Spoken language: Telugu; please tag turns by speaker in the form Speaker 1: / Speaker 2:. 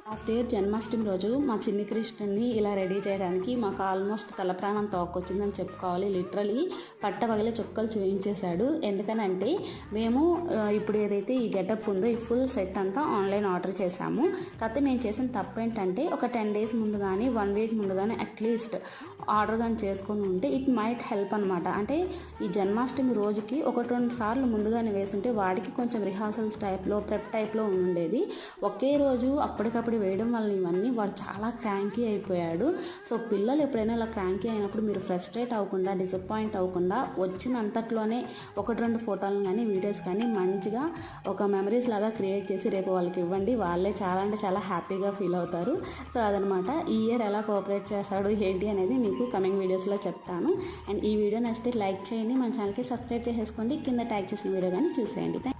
Speaker 1: లాస్ట్ ఇయర్ జన్మాష్టమి రోజు మా చిన్ని కృష్ణుని ఇలా రెడీ చేయడానికి మాకు ఆల్మోస్ట్ తలప్రాణం తోక్కొచ్చిందని చెప్పుకోవాలి. లిటరలీ పట్టపగలే చుక్కలు చూపించేశాడు. ఎందుకనంటే మేము ఇప్పుడు ఏదైతే ఈ గెటప్ ఉందో ఈ ఫుల్ సెట్ అంతా ఆన్లైన్ ఆర్డర్ చేశాము. కాకపోతే మేము చేసిన తప్పు ఏంటంటే ఒక 10 days ముందు కానీ 1 week ముందు కానీ అట్లీస్ట్ ఆర్డర్ కానీ చేసుకొని ఉంటే ఇట్ మైట్ హెల్ప్ అనమాట. అంటే ఈ జన్మాష్టమి రోజుకి 1-2 సార్లు ముందుగానే వేసుంటే వాడికి కొంచెం రిహార్సల్స్ టైప్లో ప్రెప్ టైప్లో ఉండేది. ఒకే రోజు అప్పటికప్పుడు వేయడం వల్ల ఇవన్నీ వాడు చాలా క్రాంకీ అయిపోయాడు. సో పిల్లలు ఎప్పుడైనా ఇలా క్రాంకీ అయినప్పుడు మీరు ఫ్రస్ట్రేట్ అవ్వకుండా డిసప్పాయింట్ అవ్వకుండా వచ్చినంతట్లోనే 1-2 ఫోటోలు కానీ వీడియోస్ కానీ మంచిగా ఒక మెమరీస్ లాగా క్రియేట్ చేసి రేపు వాళ్ళకి ఇవ్వండి. వాళ్ళే చాలా అంటే చాలా హ్యాపీగా ఫీల్ అవుతారు. సో అదనమాట ఈ ఇయర్ ఎలా కోఆపరేట్ చేస్తాడు ఏంటి అనేది మీకు కమింగ్ వీడియోస్లో చెప్తాను. అండ్ ఈ వీడియో నచ్చితే లైక్ చేయండి, మన ఛానల్కి సబ్స్క్రైబ్ చేసేసుకోండి, కింద ట్యాగ్ చేసిన వీడియో కానీ చూసేయండి.